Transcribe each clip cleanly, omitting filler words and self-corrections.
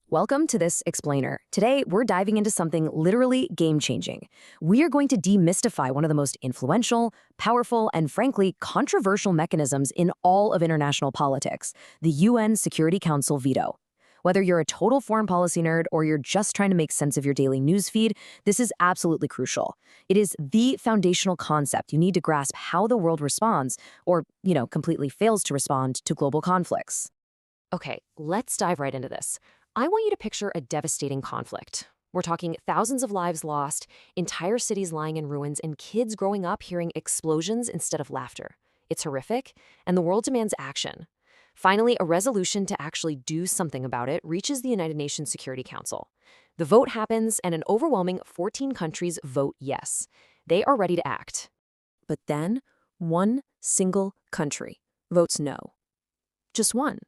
Welcome to this explainer. Today, we're diving into something literally game-changing. We are going to demystify one of the most influential, powerful, and frankly, controversial mechanisms in all of international politics, the UN Security Council veto. Whether you're a total foreign policy nerd or you're just trying to make sense of your daily news feed, this is absolutely crucial. It is the foundational concept you need to grasp how the world responds, or, completely fails to respond to global conflicts. Okay, let's dive right into this. I want you to picture a devastating conflict. We're talking thousands of lives lost, entire cities lying in ruins, and kids growing up hearing explosions instead of laughter. It's horrific, and the world demands action. Finally, a resolution to actually do something about it reaches the United Nations Security Council. The vote happens, and an overwhelming 14 countries vote yes. They are ready to act. But then, one single country votes no. Just one.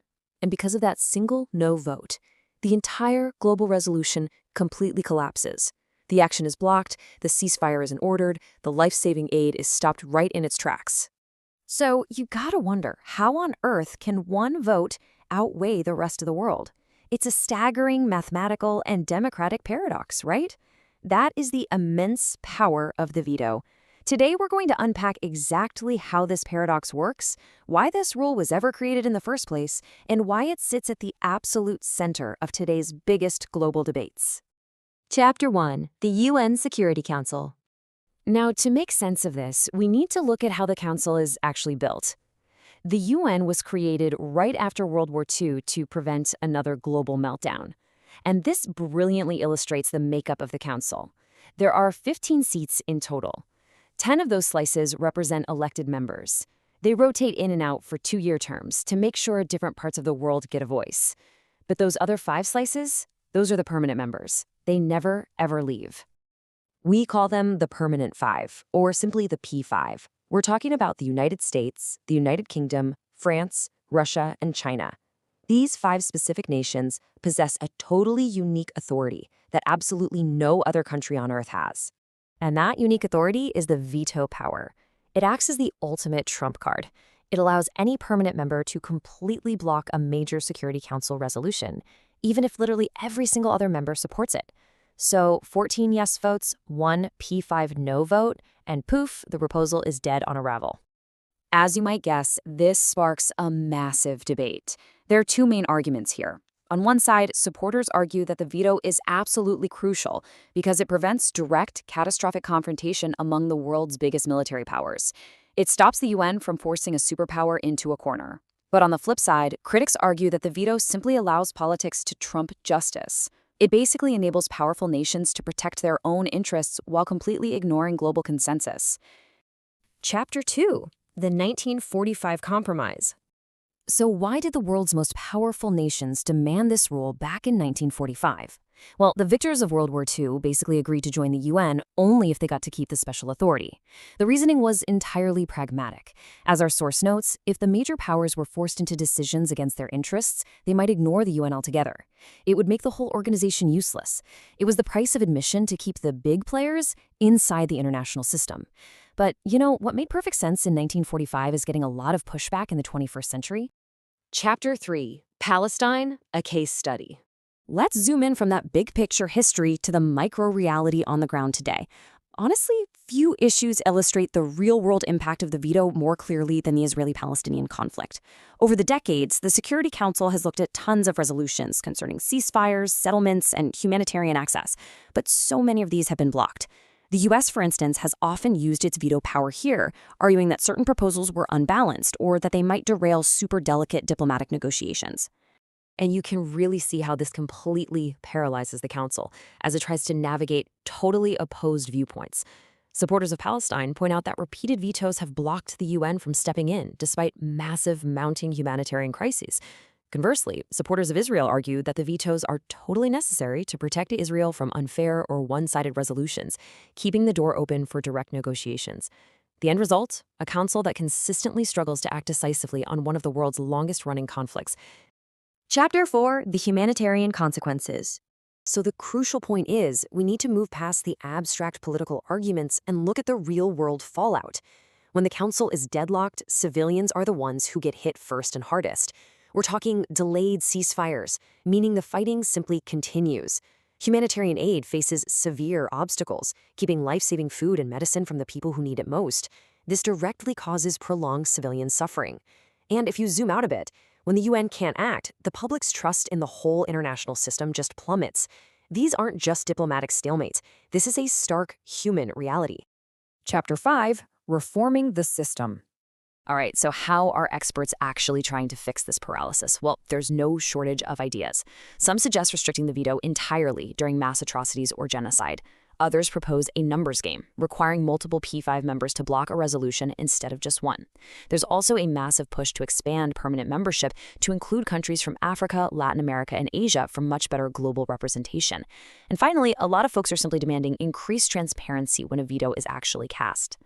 And because of that single no vote, the entire global resolution completely collapses. The action is blocked, the ceasefire isn't ordered, the life-saving aid is stopped right in its tracks. So you gotta wonder, how on earth can one vote outweigh the rest of the world? It's a staggering mathematical and democratic paradox, right? That is the immense power of the veto. Today, we're going to unpack exactly how this paradox works, why this rule was ever created in the first place, and why it sits at the absolute center of today's biggest global debates. Chapter 1. The UN Security Council. Now, to make sense of this, we need to look at how the Council is actually built. The UN was created right after World War II to prevent another global meltdown. And this brilliantly illustrates the makeup of the Council. There are 15 seats in total. 10 of those slices represent elected members. They rotate in and out for 2-year terms to make sure different parts of the world get a voice. But those other 5 slices, those are the permanent members. They never, ever leave. We call them the Permanent 5, or simply the P5. We're talking about the United States, the United Kingdom, France, Russia, and China. These 5 specific nations possess a totally unique authority that absolutely no other country on Earth has. And that unique authority is the veto power. It acts as the ultimate trump card. It allows any permanent member to completely block a major Security Council resolution, even if literally every single other member supports it. So 14 yes votes, 1 P5 no vote, and poof, the proposal is dead on arrival. As you might guess, this sparks a massive debate. There are 2 main arguments here. On one side, supporters argue that the veto is absolutely crucial because it prevents direct, catastrophic confrontation among the world's biggest military powers. It stops the UN from forcing a superpower into a corner. But on the flip side, critics argue that the veto simply allows politics to trump justice. It basically enables powerful nations to protect their own interests while completely ignoring global consensus. Chapter 2. The 1945 Compromise. So why did the world's most powerful nations demand this rule back in 1945? Well, the victors of World War II basically agreed to join the UN only if they got to keep the special authority. The reasoning was entirely pragmatic. As our source notes, if the major powers were forced into decisions against their interests, they might ignore the UN altogether. It would make the whole organization useless. It was the price of admission to keep the big players inside the international system. But, what made perfect sense in 1945 is getting a lot of pushback in the 21st century. Chapter 3. Palestine, a case study. Let's zoom in from that big picture history to the micro-reality on the ground today. Honestly, few issues illustrate the real-world impact of the veto more clearly than the Israeli-Palestinian conflict. Over the decades, the Security Council has looked at tons of resolutions concerning ceasefires, settlements, and humanitarian access, but so many of these have been blocked. The U.S., for instance, has often used its veto power here, arguing that certain proposals were unbalanced or that they might derail super delicate diplomatic negotiations. And you can really see how this completely paralyzes the Council as it tries to navigate totally opposed viewpoints. Supporters of Palestine point out that repeated vetoes have blocked the UN from stepping in, despite massive mounting humanitarian crises. Conversely, supporters of Israel argue that the vetoes are totally necessary to protect Israel from unfair or one-sided resolutions, keeping the door open for direct negotiations. The end result? A council that consistently struggles to act decisively on one of the world's longest-running conflicts. Chapter 4. The Humanitarian Consequences. So the crucial point is, we need to move past the abstract political arguments and look at the real-world fallout. When the council is deadlocked, civilians are the ones who get hit first and hardest. We're talking delayed ceasefires, meaning the fighting simply continues. Humanitarian aid faces severe obstacles, keeping life-saving food and medicine from the people who need it most. This directly causes prolonged civilian suffering. And if you zoom out a bit, when the UN can't act, the public's trust in the whole international system just plummets. These aren't just diplomatic stalemates. This is a stark human reality. Chapter 5, Reforming the System. All right, so how are experts actually trying to fix this paralysis? Well, there's no shortage of ideas. Some suggest restricting the veto entirely during mass atrocities or genocide. Others propose a numbers game, requiring multiple P5 members to block a resolution instead of just one. There's also a massive push to expand permanent membership to include countries from Africa, Latin America, and Asia for much better global representation. And finally, a lot of folks are simply demanding increased transparency when a veto is actually cast.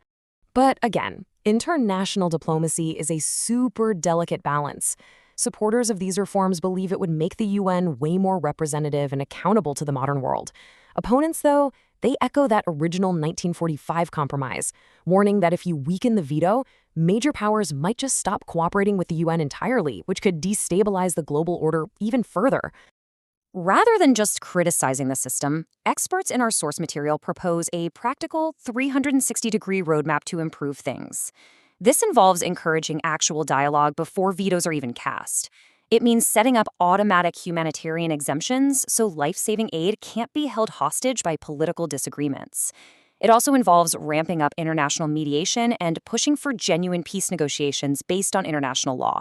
But again, international diplomacy is a super delicate balance. Supporters of these reforms believe it would make the UN way more representative and accountable to the modern world. Opponents, though, they echo that original 1945 compromise, warning that if you weaken the veto, major powers might just stop cooperating with the UN entirely, which could destabilize the global order even further. Rather than just criticizing the system, experts in our source material propose a practical 360-degree roadmap to improve things. This involves encouraging actual dialogue before vetoes are even cast. It means setting up automatic humanitarian exemptions so life-saving aid can't be held hostage by political disagreements. It also involves ramping up international mediation and pushing for genuine peace negotiations based on international law.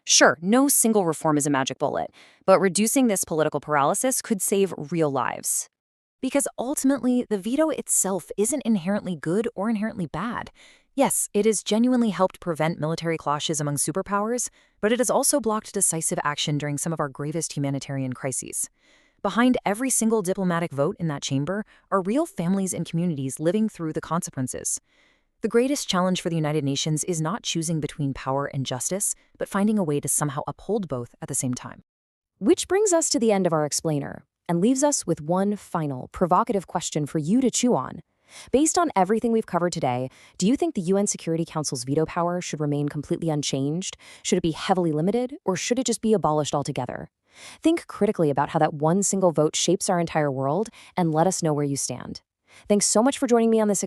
Sure, no single reform is a magic bullet, but reducing this political paralysis could save real lives. Because ultimately, the veto itself isn't inherently good or inherently bad. Yes, it has genuinely helped prevent military clashes among superpowers, but it has also blocked decisive action during some of our gravest humanitarian crises. Behind every single diplomatic vote in that chamber are real families and communities living through the consequences. The greatest challenge for the United Nations is not choosing between power and justice, but finding a way to somehow uphold both at the same time. Which brings us to the end of our explainer, and leaves us with one final, provocative question for you to chew on. Based on everything we've covered today, do you think the UN Security Council's veto power should remain completely unchanged? Should it be heavily limited, or should it just be abolished altogether? Think critically about how that one single vote shapes our entire world, and let us know where you stand. Thanks so much for joining me on this